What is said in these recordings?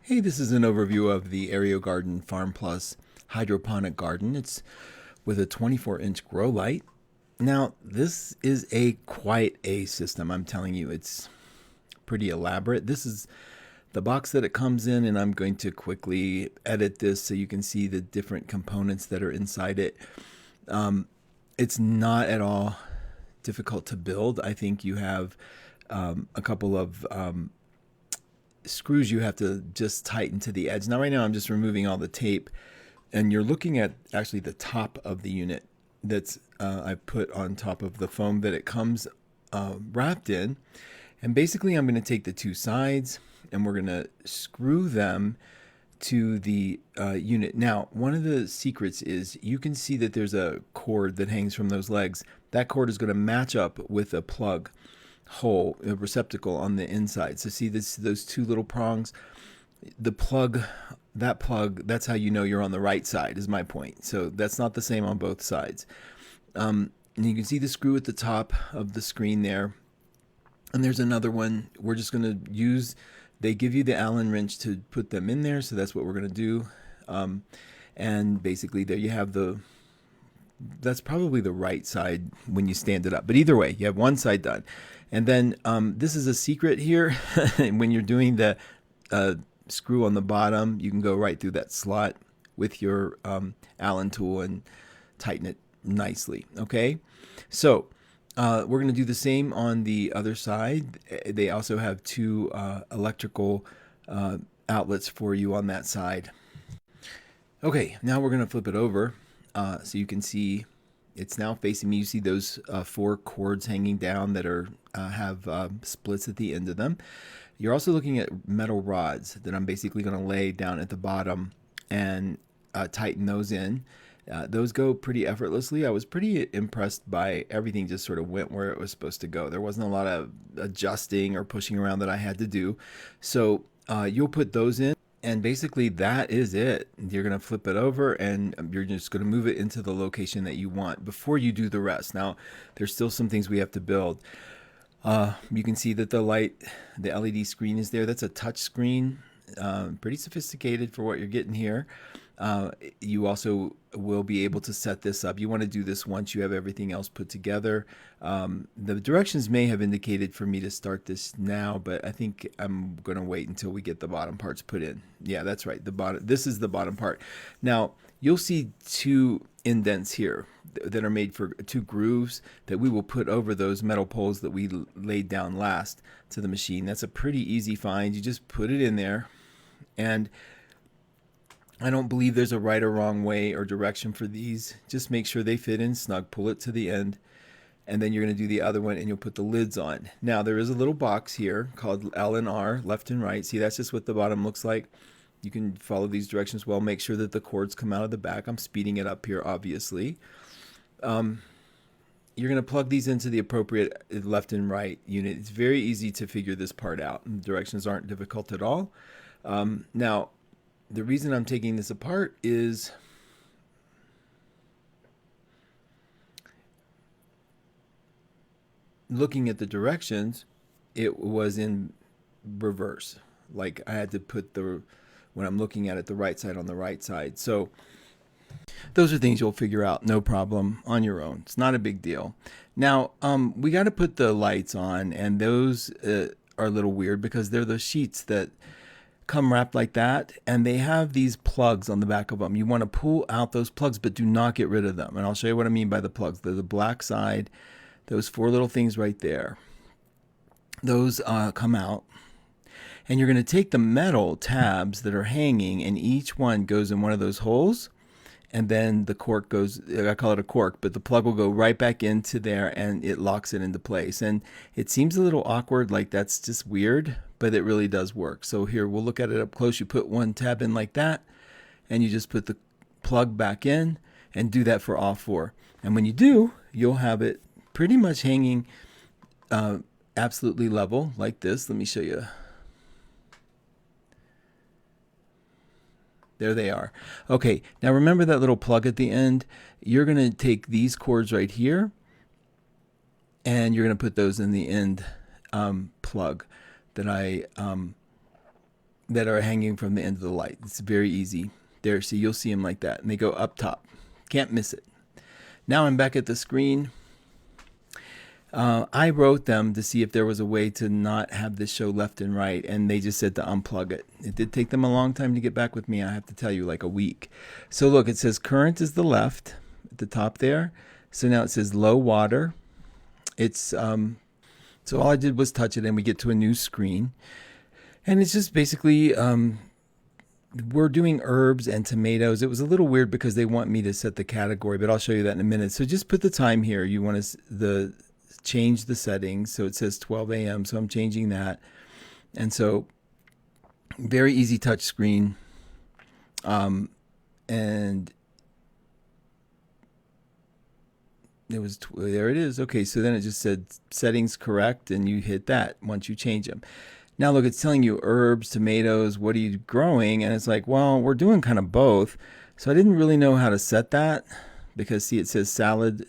Hey, this is an overview of the AeroGarden Farm Plus hydroponic garden. It's with a 24-inch grow light. Now, this is quite a system. I'm telling you, it's pretty elaborate. This is the box that it comes in, and I'm going to quickly edit this so you can see the different components that are inside it. It's not at all difficult to build. I think you have a couple of screws you have to just tighten to the edge. Now, right now, I'm just removing all the tape, and you're looking at actually the top of the unit that's I put on top of the foam that it comes wrapped in. And basically, I'm going to take the two sides and we're going to screw them to the unit. Now, one of the secrets is you can see that there's a cord that hangs from those legs. That cord is going to match up with a plug hole, a receptacle on the inside. So see those two little prongs? The plug, that's how you know you're on the right side, is my point. So that's not the same on both sides. And you can see the screw at the top of the screen there. And there's another one. We're just going to use, they give you the Allen wrench to put them in there. So that's what we're going to do. And basically there you have that's probably the right side when you stand it up. But either way, you have one side done. And then this is a secret here. When you're doing the screw on the bottom, you can go right through that slot with your Allen tool and tighten it nicely. Okay, so we're going to do the same on the other side. They also have two electrical outlets for you on that side. Okay, now we're going to flip it over so you can see it's now facing me. You see those four cords hanging down that are have splits at the end of them. You're also looking at metal rods that I'm basically going to lay down at the bottom and tighten those in. Those go pretty effortlessly. I was pretty impressed by everything, just sort of went where it was supposed to go. There wasn't a lot of adjusting or pushing around that I had to do. So you'll put those in. And basically that is it. You're going to flip it over and you're just going to move it into the location that you want before you do the rest. Now, there's still some things we have to build. You can see that the LED screen is there. That's a touch screen, pretty sophisticated for what you're getting here. You also will be able to set this up. You want to do this once you have everything else put together. The directions may have indicated for me to start this now, but I think I'm going to wait until we get the bottom parts put in. Yeah, that's right. This is the bottom part. Now, you'll see two indents here that are made for two grooves that we will put over those metal poles that we laid down last to the machine. That's a pretty easy find. You just put it in there, and I don't believe there's a right or wrong way or direction for these. Just make sure they fit in snug, pull it to the end, and then you're going to do the other one and you'll put the lids on. Now there is a little box here called L and R, left and right. See, that's just what the bottom looks like. You can follow these directions well. Make sure that the cords come out of the back. I'm speeding it up here, obviously. You're going to plug these into the appropriate left and right unit. It's very easy to figure this part out. The directions aren't difficult at all. Now, the reason I'm taking this apart is looking at the directions, it was in reverse. Like I had to put when I'm looking at it, the right side on the right side. So those are things you'll figure out, no problem, on your own. It's not a big deal. Now, we got to put the lights on, and those are a little weird because they're the sheets that come wrapped like that, and they have these plugs on the back of them. You want to pull out those plugs, but do not get rid of them. And I'll show you what I mean by the plugs. They're the black side, those four little things right there. Those come out. And you're going to take the metal tabs that are hanging, and each one goes in one of those holes. And then the cork goes, I call it a cork, but the plug will go right back into there and it locks it into place. And it seems a little awkward, like that's just weird, but it really does work. So here, we'll look at it up close. You put one tab in like that, and you just put the plug back in and do that for all four. And when you do, you'll have it pretty much hanging absolutely level like this. Let me show you. There they are. Okay, now remember that little plug at the end? You're going to take these cords right here, and you're going to put those in the end plug that I that are hanging from the end of the light. It's very easy. There, see, you'll see them like that, and they go up top. Can't miss it. Now I'm back at the screen. I wrote them to see if there was a way to not have this show left and right, and they just said to unplug it. It did take them a long time to get back with me. I have to tell you, like a week. So look, it says current is the left at the top there. So now it says low water. It's so all I did was touch it, and we get to a new screen, and it's just basically we're doing herbs and tomatoes. It was a little weird because they want me to set the category, but I'll show you that in a minute. So just put the time here. You want to change the settings. So it says 12 a.m. So I'm changing that. And so very easy touch screen. And there it is. Okay. So then it just said settings correct, and you hit that once you change them. Now look, it's telling you herbs, tomatoes, what are you growing? And it's like, well, we're doing kind of both. So I didn't really know how to set that because see, it says salad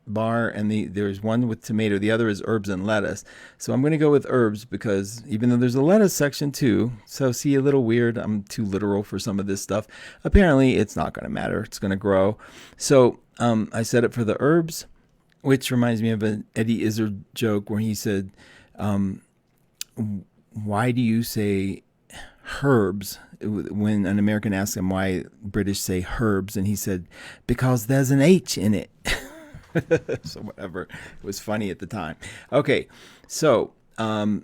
bar, and there's one with tomato, the other is herbs and lettuce. So I'm going to go with herbs because even though there's a lettuce section too, so see, a little weird, I'm too literal for some of this stuff. Apparently it's not going to matter, it's going to grow. So I set it for the herbs, which reminds me of an Eddie Izzard joke where he said, why do you say herbs when an American asked him why British say herbs, and he said, because there's an H in it. So whatever, it was funny at the time. Okay, so to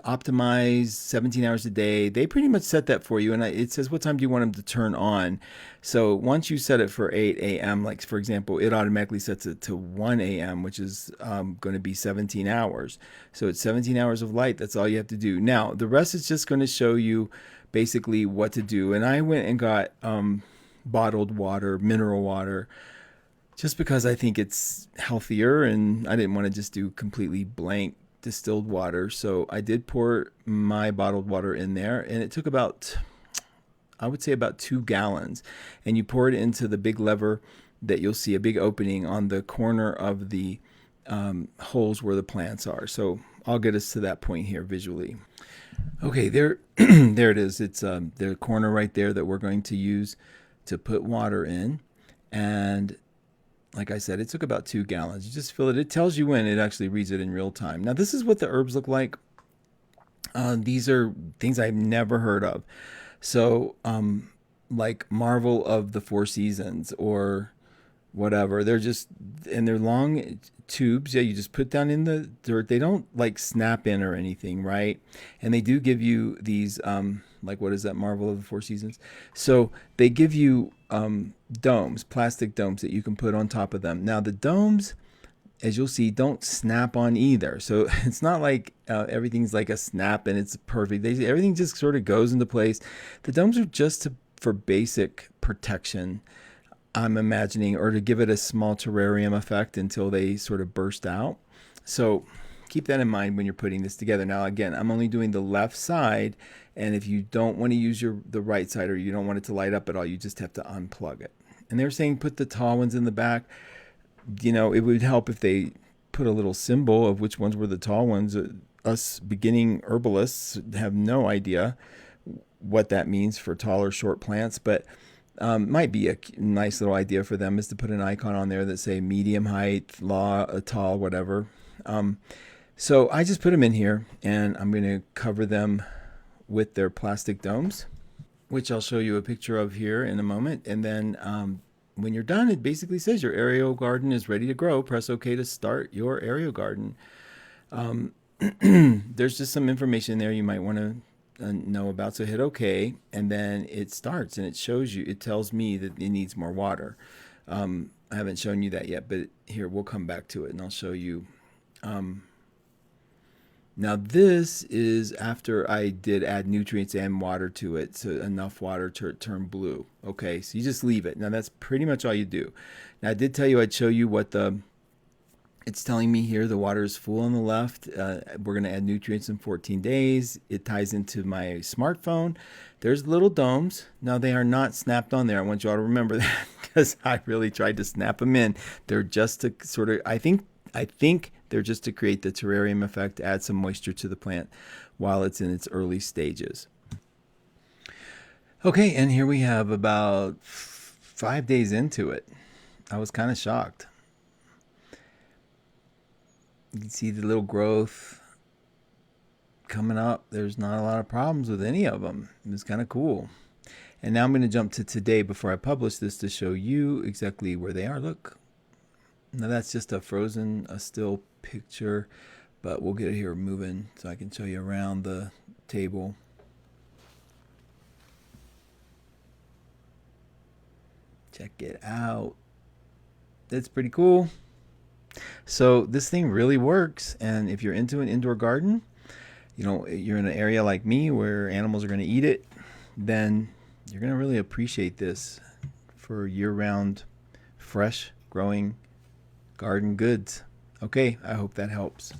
optimize 17 hours a day, they pretty much set that for you, and it says what time do you want them to turn on. So once you set it for 8 a.m., like for example, it automatically sets it to 1 a.m., which is going to be 17 hours. So it's 17 hours of light. That's all you have to do. Now the rest is just going to show you basically what to do. And I went and got bottled water, mineral water, just because I think it's healthier, and I didn't want to just do completely blank distilled water. So I did pour my bottled water in there, and it took about, I would say about 2 gallons. And you pour it into the big lever that you'll see, a big opening on the corner of the holes where the plants are. So I'll get us to that point here visually. Okay, there, there it is. It's the corner right there that we're going to use to put water in. And like I said, it took about 2 gallons. You just fill it. It tells you when. It actually reads it in real time. Now, this is what the herbs look like. These are things I've never heard of. So, like Marvel of the Four Seasons or whatever. They're just, and they're long tubes. Yeah, you just put down in the dirt. They don't like snap in or anything, right? And they do give you these, like what is that, Marvel of the Four Seasons? So they give you domes, plastic domes that you can put on top of them. Now the domes, as you'll see, don't snap on either. So it's not like everything's like a snap and it's perfect. Everything just sort of goes into place. The domes are just for basic protection, I'm imagining, or to give it a small terrarium effect until they sort of burst out. So keep that in mind when you're putting this together. Now, again, I'm only doing the left side, and if you don't want to use the right side, or you don't want it to light up at all, you just have to unplug it. And they're saying put the tall ones in the back. You know, it would help if they put a little symbol of which ones were the tall ones. Us beginning herbalists have no idea what that means for tall or short plants, but might be a nice little idea for them is to put an icon on there that say medium height, tall, whatever. So I just put them in here, and I'm going to cover them with their plastic domes, which I'll show you a picture of here in a moment. And then when you're done, it basically says your AeroGarden is ready to grow. Press OK to start your AeroGarden. There's just some information there you might want to know about. So hit OK, and then it starts, and it shows you, it tells me that it needs more water. I haven't shown you that yet, but here, we'll come back to it, and I'll show you. Now this is after I did add nutrients and water to it, so enough water to turn blue. Okay, so you just leave it. Now that's pretty much all you do. Now I did tell you I'd show you what it's telling me here. The water is full on the left. We're going to add nutrients in 14 days. It ties into my smartphone. There's little domes. Now they are not snapped on there. I want you all to remember that because I really tried to snap them in. They're just to sort of, I think They're just to create the terrarium effect, add some moisture to the plant while it's in its early stages. Okay, and here we have about 5 days into it. I was kind of shocked. You can see the little growth coming up. There's not a lot of problems with any of them. It's kind of cool. And now I'm going to jump to today before I publish this to show you exactly where they are. Look. Now that's just a still picture, but we'll get it here moving so I can show you around the table. Check it out. That's pretty cool. So this thing really works, and if you're into an indoor garden, you know, you're in an area like me where animals are going to eat it, then you're going to really appreciate this for year-round, fresh growing garden goods. Okay, I hope that helps.